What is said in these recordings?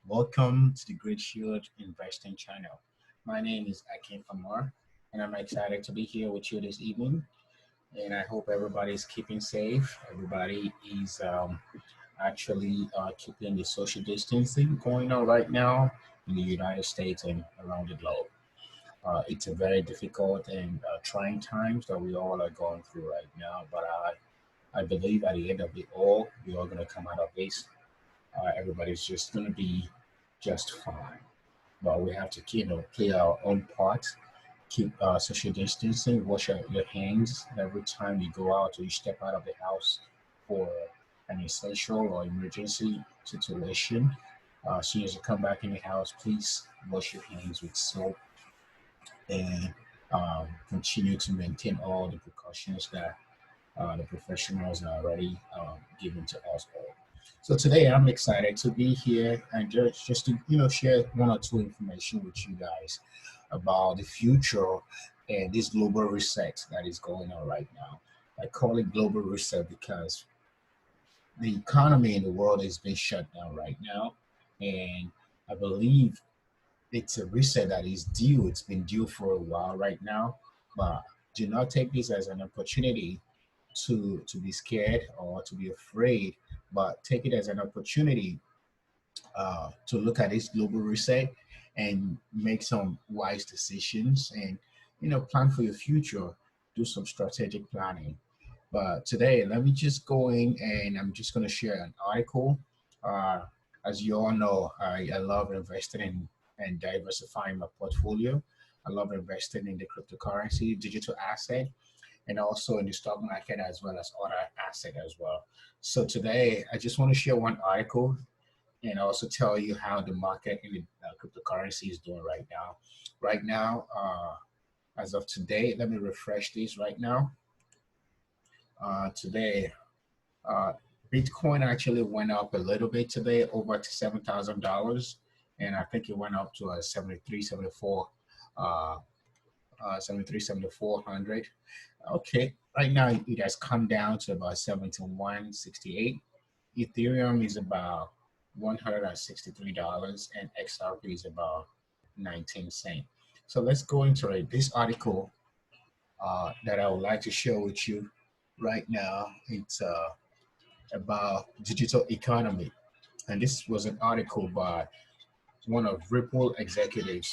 Welcome to the Great Shield Investing channel. My name is Akin Famar, and I'm excited to be here with you this evening. And I hope everybody is keeping safe. Everybody is actually keeping the social distancing going on right now in the United States and around the globe. It's a very difficult and trying times that we all are going through right now, but I believe at the end of it all, we're all going to come out of this. Everybody's just going to be just fine. But we have to, play our own part, keep social distancing, wash your hands every time you go out or you step out of the house for an essential or emergency situation. As soon as you come back in the house, please wash your hands with soap and continue to maintain all the precautions that the professionals are already given to us all. So today I'm excited to be here and just to share one or two information with you guys about the future and this global reset that is going on right now. I call it global reset because the economy in the world is being shut down right now, and I believe it's a reset that is due. It's been due for a while right now, but do not take this as an opportunity to be scared or to be afraid, but take it as an opportunity to look at this global reset and make some wise decisions and plan for your future, do some strategic planning. But today, let me just go in and I'm just going to share an article. uh, as you all know, I love investing in and diversifying my portfolio. I love investing in the cryptocurrency digital asset and also in the stock market as well as other asset as well. So today, I just want to share one article and also tell you how the market in the cryptocurrency is doing right now. Right now, as of today, let me refresh this right now. Today, uh, Bitcoin actually went up a little bit today, over to $7,000, and I think it went up to a 73, 74, 73, 7400. Okay, right now it has come down to about 71.68. Ethereum is about $163 and XRP is about 19 cents. So let's go into it. This article that I would like to share with you right now, it's about digital economy. And this was an article by one of Ripple executives.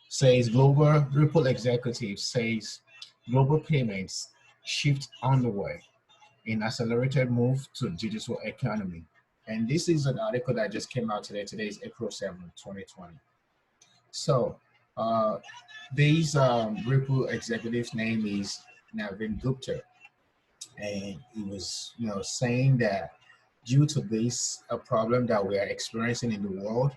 Says global Ripple executive says global payments shift on the way in accelerated move to digital economy. And this is an article that just came out today. Today is April 7th, 2020. So this Ripple executive's name is Navin Gupta. And he was, saying that due to this problem that we are experiencing in the world,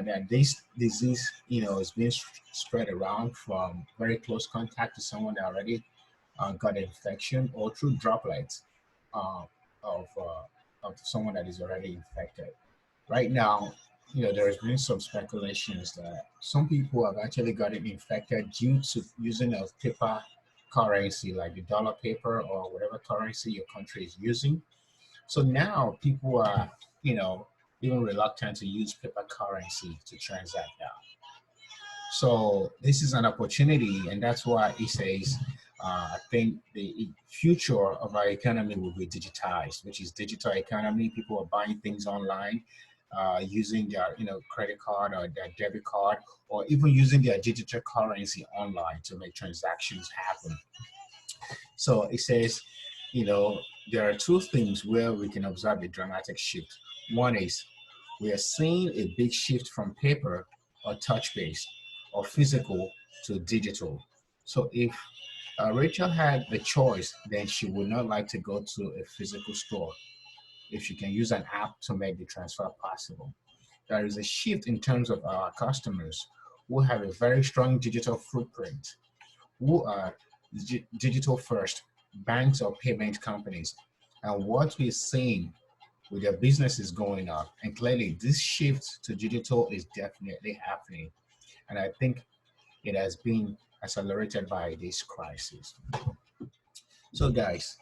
that this disease, is being spread around from very close contact to someone that already got an infection or through droplets uh, of someone that is already infected. Right now, there has been some speculations that some people have actually gotten infected due to using a paper currency like the dollar paper or whatever currency your country is using. So now people are, even reluctant to use paper currency to transact now. So this is an opportunity, and that's why he says, I think the future of our economy will be digitized, which is digital economy. People are buying things online, using their, credit card or their debit card, or even using their digital currency online to make transactions happen. So it says, there are two things where we can observe a dramatic shift. One is we are seeing a big shift from paper or touch-based or physical to digital. So if Rachel had the choice, then she would not like to go to a physical store if she can use an app to make the transfer possible. There is a shift in terms of our customers who have a very strong digital footprint, who are digital first, banks or payment companies. And what we're seeing with their businesses going up, and clearly this shift to digital is definitely happening. And I think it has been accelerated by this crisis. So guys,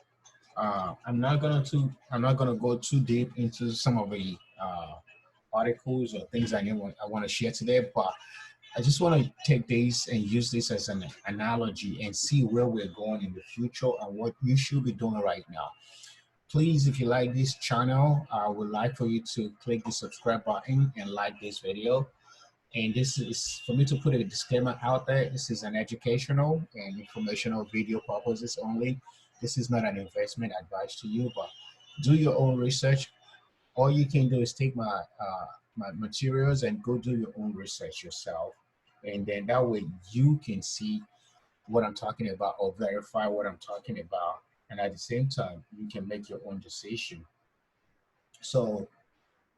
I'm not gonna go too deep into some of the articles or things I want to share today, but I just want to take this and use this as an analogy and see where we're going in the future and what you should be doing right now. Please, if you like this channel, I would like for you to click the subscribe button and like this video. And this is for me to put a disclaimer out there. This is an educational and informational video purposes only. This is not an investment advice to you, but do your own research. All you can do is take my materials and go do your own research yourself. And then that way you can see what I'm talking about or verify what I'm talking about. And at the same time, you can make your own decision. So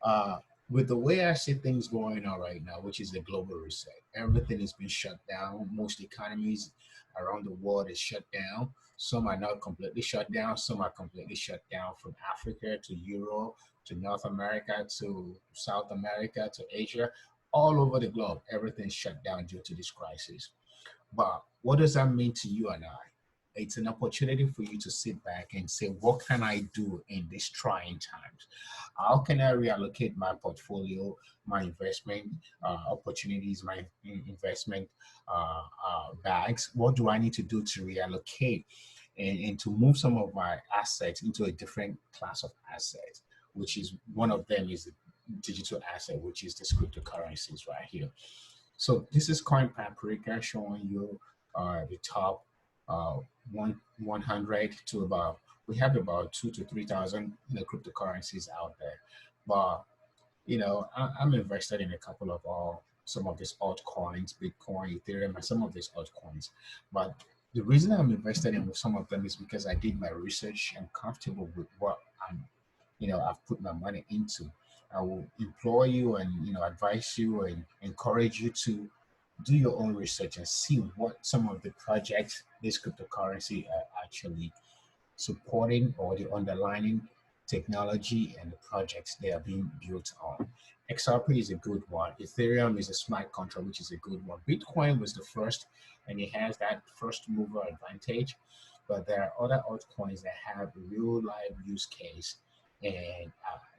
uh, with the way I see things going on right now, which is the global reset, everything has been shut down. Most economies around the world is shut down. Some are not completely shut down. Some are completely shut down from Africa to Europe to North America to South America to Asia. All over the globe, everything's shut down due to this crisis. But what does that mean to you and I? It's an opportunity for you to sit back and say, what can I do in these trying times? How can I reallocate my portfolio, my investment opportunities, my investment bags? What do I need to do to reallocate and to move some of my assets into a different class of assets, which is one of them is the digital asset, which is the cryptocurrencies right here. So this is Coin Paprika showing you the top uh, 100 to about, we have about 2 to 3,000 cryptocurrencies out there. But, I'm invested in a couple of some of these altcoins, Bitcoin, Ethereum, and some of these altcoins. But the reason I'm invested in some of them is because I did my research. I'm comfortable with what I've put my money into. I will employ you and advise you and encourage you to do your own research and see what some of the projects this cryptocurrency are actually supporting or the underlying technology and the projects they are being built on. XRP is a good one. Ethereum is a smart contract, which is a good one. Bitcoin was the first, and it has that first mover advantage. But there are other altcoins that have real life use case and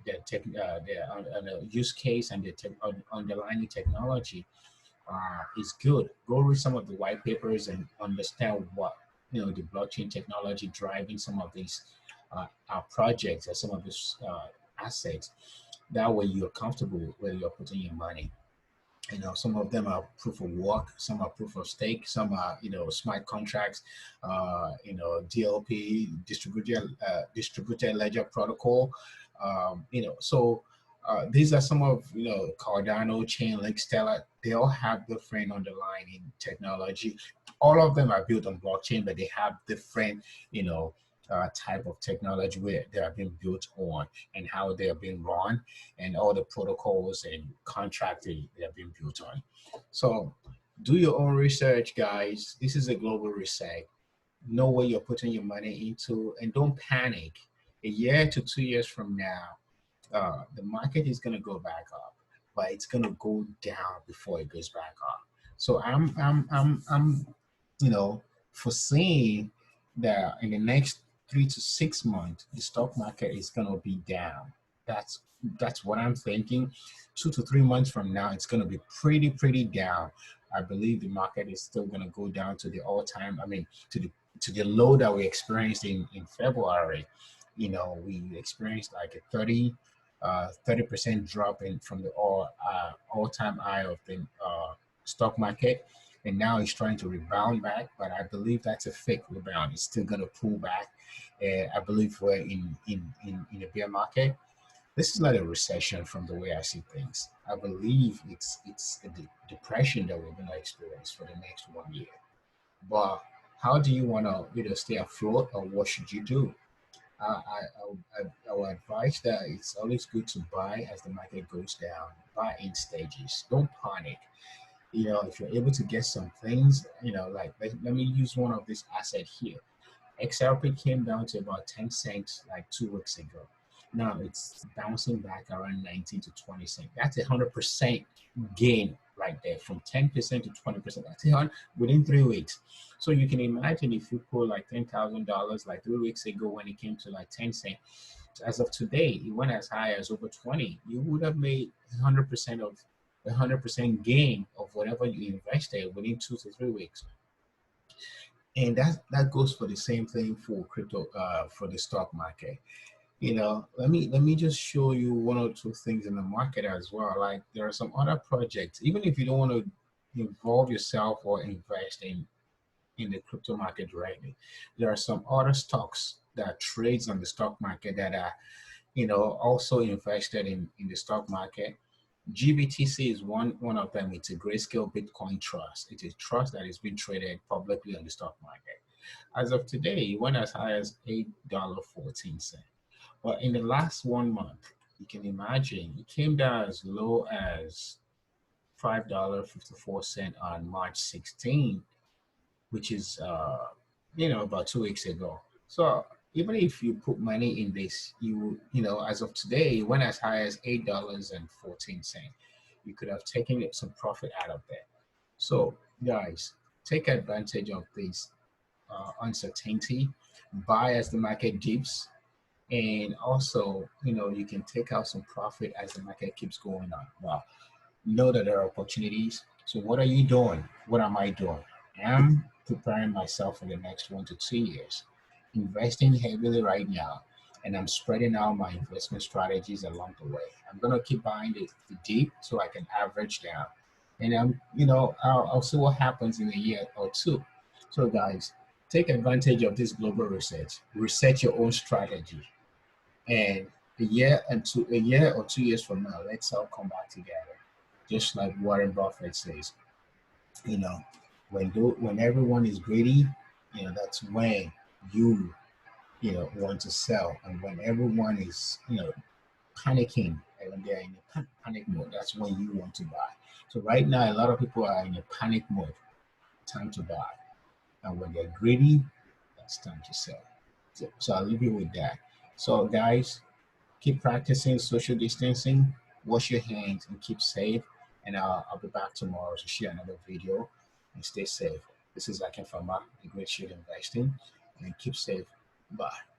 the use case and the underlying technology is good. Go read some of the white papers and understand what the blockchain technology driving some of these projects or some of these assets. That way you're comfortable where you're putting your money. Some of them are proof of work, some are proof of stake, some are smart contracts, DLP, distributed ledger protocol. So these are some of Cardano, Chainlink, Stellar. They all have different underlying technology. All of them are built on blockchain, but they have different type of technology where they are being built on and how they are being run and all the protocols and contracts they are being built on. So do your own research, guys. This is a global reset. Know what you're putting your money into and don't panic. A year to 2 years from now, the market is going to go back up, but it's going to go down before it goes back up. So I'm foreseeing that in the next 3 to 6 months, the stock market is going to be down. That's that's what I'm thinking. 2 to 3 months from now, it's going to be pretty down. I believe the market is still going to go down to the all-time. I mean, to the low that we experienced in February. We experienced like a 30% drop in from the all-time high of the stock market, and now it's trying to rebound back. But I believe that's a fake rebound. It's still going to pull back. I believe we're in a bear market. This is not a recession from the way I see things. I believe it's a depression that we're going to experience for the next 1 year. But how do you want to stay afloat, or what should you do? I will advise that it's always good to buy as the market goes down. Buy in stages. Don't panic. If you're able to get some things, like let me use one of these assets here. XRP came down to about 10 cents like 2 weeks ago. Now it's bouncing back around 19 to 20 cents. That's 100% gain right there, from 10% to 20%. That's within 3 weeks. So you can imagine if you put like $10,000 like 3 weeks ago when it came to like 10 cents. As of today, it went as high as over 20. You would have made 100% gain of whatever you invested within 2 to 3 weeks. And that goes for the same thing for crypto, for the stock market. Let me just show you one or two things in the market as well. Like there are some other projects, even if you don't want to involve yourself or invest in the crypto market directly, there are some other stocks that trades on the stock market that are also invested in the stock market. GBTC is one of them. It's a grayscale Bitcoin trust. It's a trust that is being traded publicly on the stock market. As of today, it went as high as $8.14. But in the last 1 month, you can imagine it came down as low as $5.54 on March 16, which is about 2 weeks ago. So even if you put money in this, as of today, it went as high as $8.14. You could have taken some profit out of that. So guys, take advantage of this uncertainty, buy as the market dips, and also you can take out some profit as the market keeps going on. Wow, know that there are opportunities. So what are you doing? What am I doing? I'm preparing myself for the next 1 to 2 years, investing heavily right now, and I'm spreading out my investment strategies along the way. I'm gonna keep buying the deep so I can average down, and I'll see what happens in a year or two. So guys, take advantage of this global research. Reset your own strategy, and a year or 2 years from now, let's all come back together. Just like Warren Buffett says, you know, when everyone is greedy, that's when you want to sell, and when everyone is panicking and when they're in a panic mode, that's when you want to buy. So right now, a lot of people are in a panic mode. Time to buy, and when they're greedy, that's time to sell. So I'll leave you with that. So guys, keep practicing social distancing, wash your hands, and keep safe. And I'll be back tomorrow to share another video. And stay safe. This is Akin Fama, the Great Shield Investing, and keep safe. Bye.